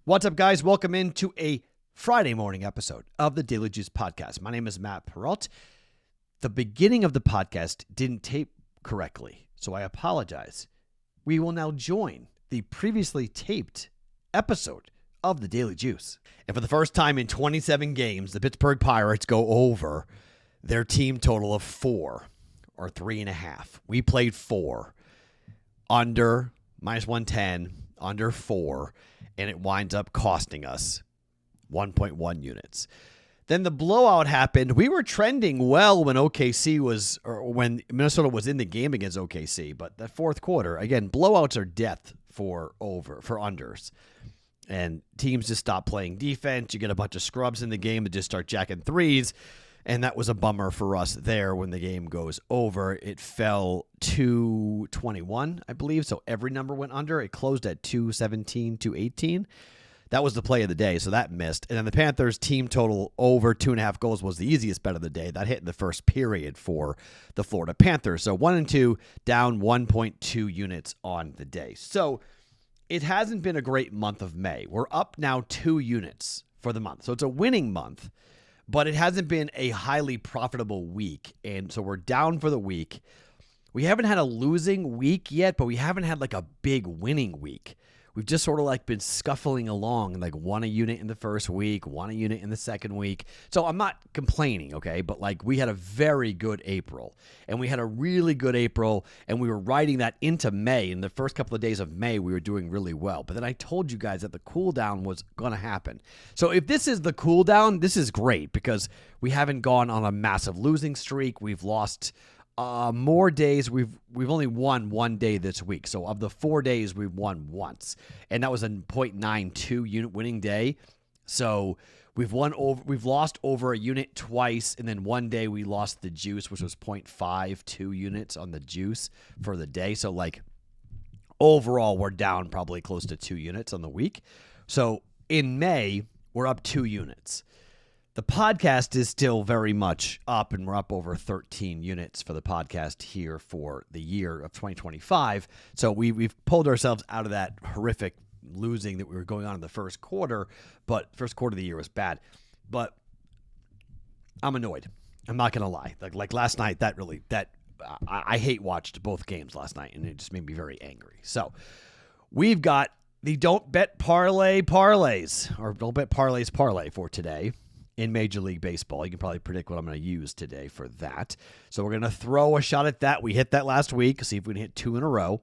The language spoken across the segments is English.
What's up, guys? Welcome into a Friday morning episode of the Daily Juice Podcast. My name is Matt Perrault. The beginning of the podcast didn't tape correctly, so I apologize. We will now join the previously taped episode of the Daily Juice. And for the first time in 27 games, the Pittsburgh Pirates go over their team total of 4 or 3.5. We played 4, under -110, under 4. And it winds up costing us 1.1 units. Then the blowout happened. We were trending well when when Minnesota was in the game against OKC, but that fourth quarter, again, blowouts are death for unders. And teams just stop playing defense. You get a bunch of scrubs in the game that just start jacking threes. And that was a bummer for us there when the game goes over. It fell 221, I believe. So every number went under. It closed at 217, 218. That was the play of the day, so that missed. And then the Panthers team total over 2.5 goals was the easiest bet of the day. That hit in the first period for the Florida Panthers. So 1 and 2, down 1.2 units on the day. So it hasn't been a great month of May. We're up now 2 units for the month. So it's a winning month. But it hasn't been a highly profitable week, and so we're down for the week. We haven't had a losing week yet, but we haven't had like a big winning week. We've just sort of like been scuffling along, like 1 a unit in the first week, 1 a unit in the second week. So I'm not complaining, okay? But like we had a very good April, and we had a really good April, and we were riding that into May. In the first couple of days of May, we were doing really well. But then I told you guys that the cool down was going to happen. So if this is the cool down, this is great because we haven't gone on a massive losing streak. We've lost more days. We've only won 1 day this week. So of the 4 days, we've won once, and that was a .92 unit winning day. So we've lost over a unit twice, and then 1 day we lost the juice, which was .52 units on the juice for the day. So like overall, we're down probably close to 2 units on the week. So in May, we're up 2 units. The podcast is still very much up, and we're up over 13 units for the podcast here for the year of 2025. So we've pulled ourselves out of that horrific losing that we were going on in the first quarter, but first quarter of the year was bad. But I'm annoyed. I'm not going to lie. Like last night, I hate watched both games last night, and it just made me very angry. So we've got the Don't Bet Parlays, or Don't Bet Parlays Parlay for today. In Major League Baseball. You can probably predict what I'm going to use today for that. So we're going to throw a shot at that. We hit that last week. See if we can hit 2 in a row.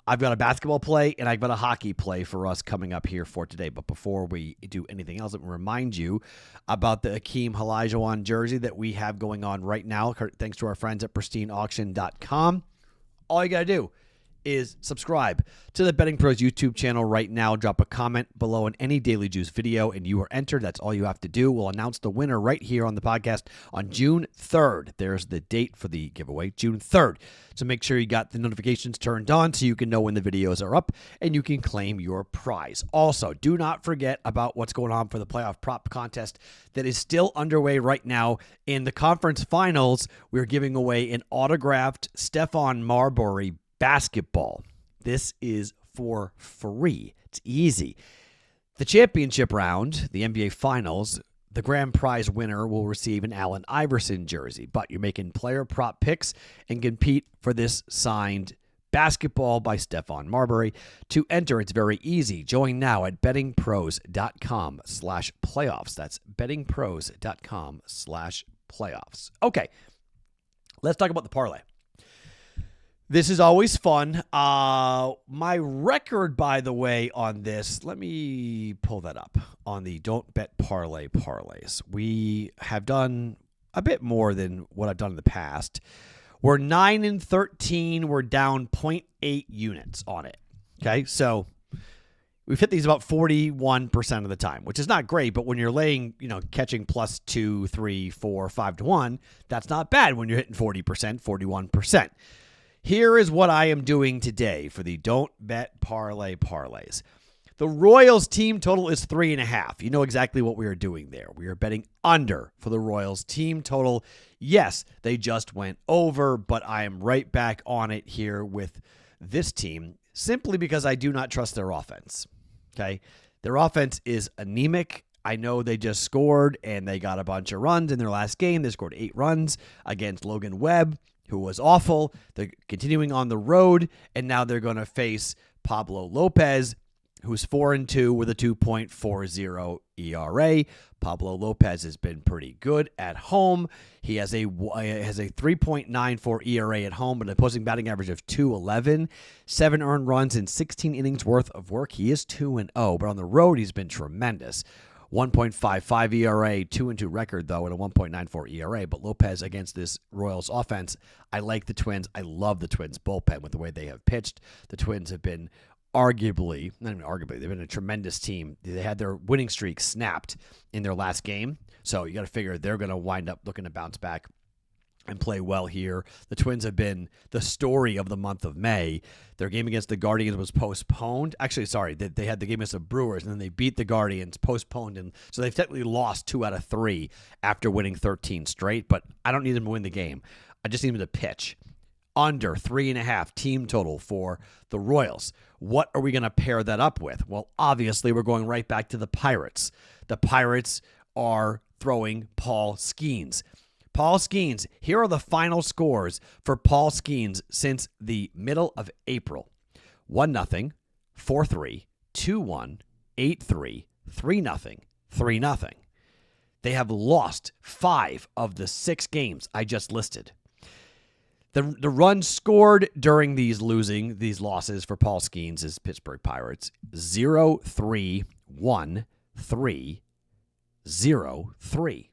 I've got a basketball play, and I've got a hockey play for us coming up here for today. But before we do anything else, let me remind you about the Akeem Olajuwon jersey that we have going on right now, thanks to our friends at pristineauction.com. All you got to do is subscribe to the BettingPros YouTube channel right now. Drop a comment below on any Daily Juice video, and you are entered. That's all you have to do. We'll announce the winner right here on the podcast on June 3rd. There's the date for the giveaway, June 3rd. So make sure you got the notifications turned on so you can know when the videos are up, and you can claim your prize. Also, do not forget about what's going on for the playoff prop contest that is still underway right now. In the conference finals, we're giving away an autographed Stephon Marbury basketball. This is for free. It's easy. The championship round, the NBA Finals, the grand prize winner will receive an Allen Iverson jersey, but you're making player prop picks and compete for this signed basketball by Stephon Marbury. To enter, it's very easy. Join now at bettingpros.com/playoffs. That's bettingpros.com/playoffs. Okay, let's talk about the parlay. This is always fun. My record, by the way, on this, let me pull that up on the Don't Bet Parlays. We have done a bit more than what I've done in the past. We're 9 and 13. We're down 0.8 units on it. Okay, so we've hit these about 41% of the time, which is not great, but when you're catching +2, 3, 4, 5 to 1, that's not bad when you're hitting 40%, 41%. Here is what I am doing today for the Don't Bet Parlays. The Royals team total is 3.5. You know exactly what we are doing there. We are betting under for the Royals team total. Yes, they just went over, but I am right back on it here with this team simply because I do not trust their offense. Okay? Their offense is anemic. I know they just scored and they got a bunch of runs in their last game. They scored 8 runs against Logan Webb, who was awful. They're continuing on the road, and now they're going to face Pablo Lopez, who's 4-2 with a 2.40 ERA. Pablo Lopez has been pretty good at home. He has a 3.94 ERA at home, but an opposing batting average of 211, 7 earned runs in 16 innings worth of work. He is 2-0, but on the road he's been tremendous. 1.55 ERA, 2-2 record though, and a 1.94 ERA. But Lopez against this Royals offense, I like the Twins. I love the Twins bullpen with the way they have pitched. The Twins have been not even arguably, they've been a tremendous team. They had their winning streak snapped in their last game. So you got to figure they're going to wind up looking to bounce back and play well here. The Twins have been the story of the month of May. Their game against the Guardians was postponed. Actually, sorry, they had the game against the Brewers, and then they beat the Guardians, postponed, and so they've technically lost 2 out of 3 after winning 13 straight, but I don't need them to win the game. I just need them to pitch. Under 3.5 team total for the Royals. What are we going to pair that up with? Well, obviously, we're going right back to the Pirates. The Pirates are throwing Paul Skeens. Paul Skeens, here are the final scores for Paul Skeens since the middle of April. 1-0, 4-3, 2-1, 8-3, 3-0, 3-0. They have lost 5 of the 6 games I just listed. The runs scored during these losses for Paul Skeens is Pittsburgh Pirates 0-3-1-3-0-3.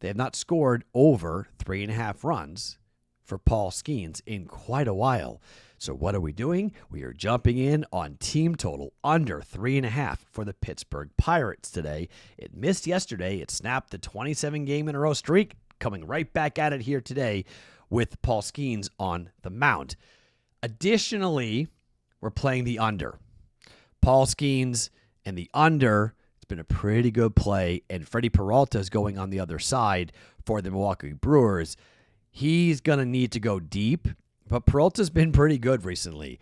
They have not scored over 3.5 runs for Paul Skeens in quite a while. So what are we doing? We are jumping in on team total under 3.5 for the Pittsburgh Pirates today. It missed yesterday. It snapped the 27-game-in-a-row streak, coming right back at it here today with Paul Skeens on the mound. Additionally, we're playing the under. Paul Skeens and the under, it's been a pretty good play, and Freddie Perrault is going on the other side for the Milwaukee Brewers. He's going to need to go deep, but Perrault's been pretty good recently.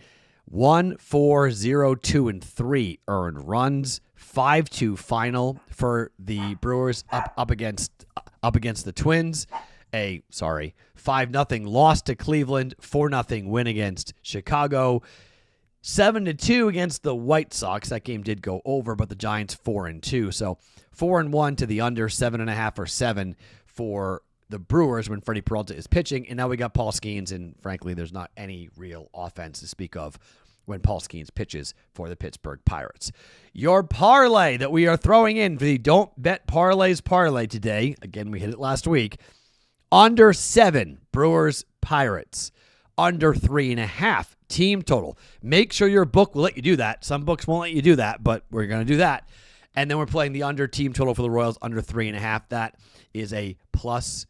1, 4, 0, 2, and 3 earned runs. 5-2 final for the Brewers up against the Twins. 5-0 loss to Cleveland, 4-0 win against Chicago, 7-2 against the White Sox. That game did go over, but the Giants 4-2. So 4-1 to the under, 7.5 or 7 for the Brewers when Freddie Peralta is pitching. And now we got Paul Skeens, and frankly, there's not any real offense to speak of when Paul Skeens pitches for the Pittsburgh Pirates. Your parlay that we are throwing in for the Don't Bet Parlays parlay today, again, we hit it last week, under 7, Brewers, Pirates. Under 3.5, team total. Make sure your book will let you do that. Some books won't let you do that, but we're going to do that. And then we're playing the under team total for the Royals, under 3.5. That is a plus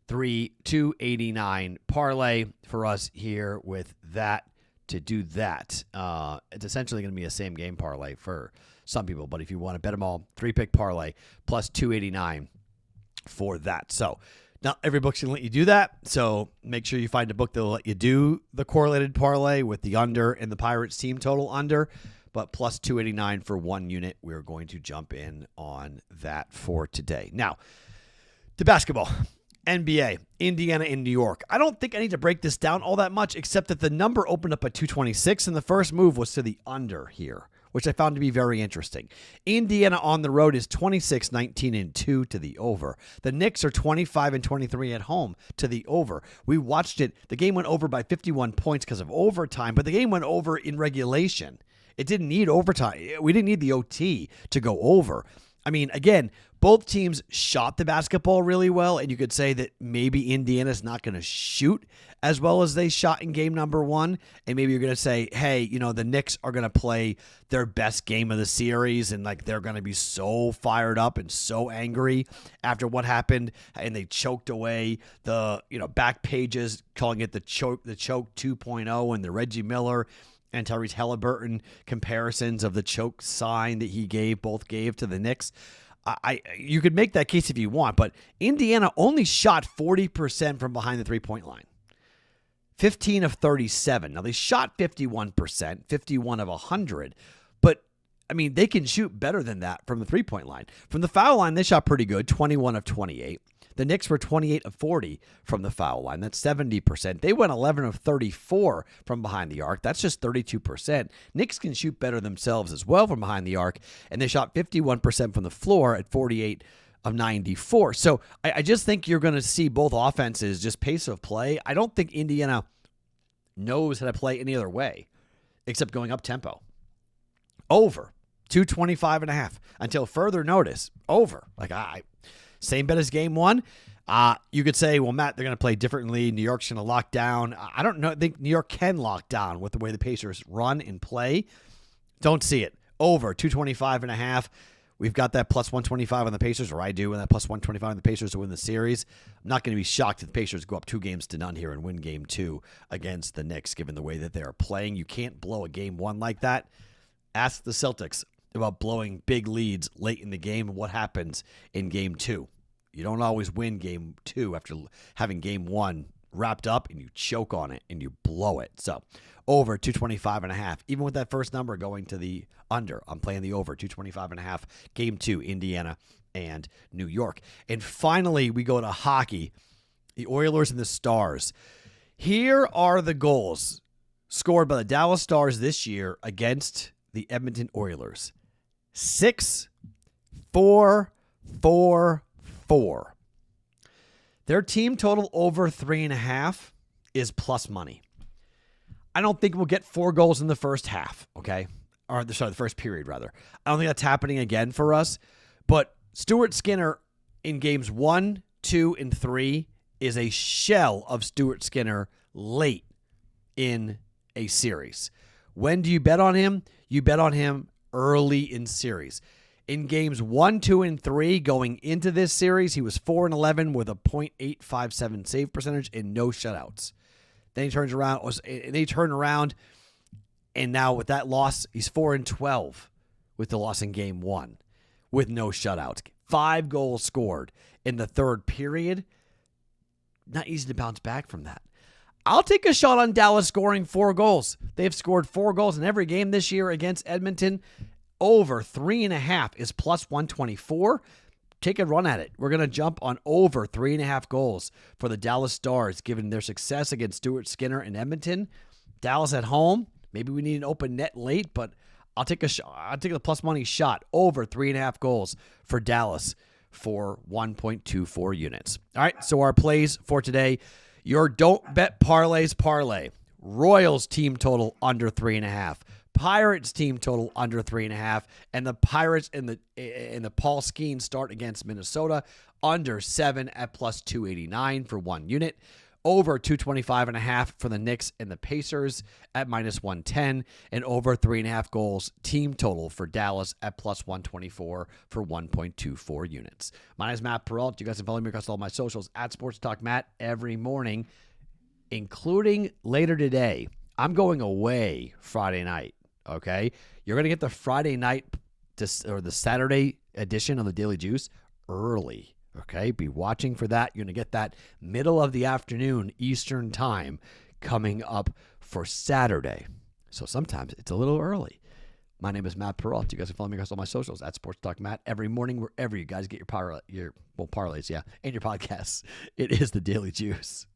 289 parlay for us here with that to do that. It's essentially going to be a same game parlay for some people, but if you want to bet them all, 3-pick parlay plus 289 for that. So not every book's going to let you do that, so make sure you find a book that will let you do the correlated parlay with the under and the Pirates team total under, but plus 289 for one unit. We're going to jump in on that for today. Now, to basketball, NBA, Indiana and New York. I don't think I need to break this down all that much, except that the number opened up at 226, and the first move was to the under here, which I found to be very interesting. Indiana on the road is 26-19-2 to the over. The Knicks are 25-23 at home to the over. We watched it. The game went over by 51 points because of overtime, but the game went over in regulation. It didn't need overtime. We didn't need the OT to go over. I mean, again, both teams shot the basketball really well, and you could say that maybe Indiana's not going to shoot as well as they shot in game number 1, and maybe you're going to say, hey, the Knicks are going to play their best game of the series, and they're going to be so fired up and so angry after what happened, and they choked away the back pages, calling it the choke 2.0, and the Reggie Miller and Tyrese Halliburton comparisons of the choke sign that he both gave to the Knicks. You could make that case if you want, but Indiana only shot 40% from behind the three-point line. 15 of 37. Now, they shot 51%, 51 of 100. But I mean, they can shoot better than that from the three-point line. From the foul line, they shot pretty good, 21 of 28. The Knicks were 28 of 40 from the foul line. That's 70%. They went 11 of 34 from behind the arc. That's just 32%. Knicks can shoot better themselves as well from behind the arc, and they shot 51% from the floor at 48 of 94. So I just think you're going to see both offenses just pace of play. I don't think Indiana knows how to play any other way except going up tempo. Over 225.5 until further notice. Over. Same bet as game one. You could say, well, Matt, they're going to play differently. New York's going to lock down. I don't know. I think New York can lock down with the way the Pacers run and play. Don't see it. Over 225.5. We've got that plus 125 on the Pacers, or I do, and that plus 125 on the Pacers to win the series. I'm not going to be shocked if the Pacers go up 2-0 here and win game two against the Knicks, given the way that they're playing. You can't blow a game one like that. Ask the Celtics about blowing big leads late in the game and what happens in game two. You don't always win game two after having game one wrapped up and you choke on it and you blow it. So over 225.5. Even with that first number going to the under, I'm playing the over 225.5. Game two, Indiana and New York. And finally, we go to hockey. The Oilers and the Stars. Here are the goals scored by the Dallas Stars this year against the Edmonton Oilers. 6, 4, 4, 4. Their team total over 3.5 is plus money. I don't think we'll get 4 goals in the first half, okay? Or, sorry, the first period, rather. I don't think that's happening again for us. But Stuart Skinner in games 1, 2, and 3 is a shell of Stuart Skinner late in a series. When do you bet on him? You bet on him early in series. In games 1, 2, and 3 going into this series, he was 4-11 with a .857 save percentage and no shutouts. Then he turns around, and now with that loss, he's 4-12 with the loss in game 1 with no shutouts. 5 goals scored in the third period. Not easy to bounce back from that. I'll take a shot on Dallas scoring 4 goals. They've scored 4 goals in every game this year against Edmonton. Over 3.5 is plus 124. Take a run at it. We're going to jump on over 3.5 goals for the Dallas Stars, given their success against Stuart Skinner in Edmonton. Dallas at home. Maybe we need an open net late, but I'll take a shot. I'll take the plus money shot over 3.5 goals for Dallas for 1.24 units. All right, so our plays for today. Your don't bet parlays parlay. Royals team total under 3.5. Pirates team total under 3.5, and the Pirates in the Paul Skeens start against Minnesota under 7 at plus 289 for 1 unit. Over 225.5 for the Knicks and the Pacers at minus 110, and over 3.5 goals team total for Dallas at plus 124 for 1.24 units. My name is Matt Perrault. You guys can follow me across all my socials at Sports Talk Matt every morning, including later today. I'm going away Friday night. Okay, you're going to get the Friday night or the Saturday edition of the Daily Juice early. Okay, be watching for that. You're going to get that middle of the afternoon Eastern time coming up for Saturday. So sometimes it's a little early. My name is Matt Perrault. You guys can follow me across all my socials at Sports Talk Matt every morning, wherever you guys get your parlays, and your podcasts. It is the Daily Juice.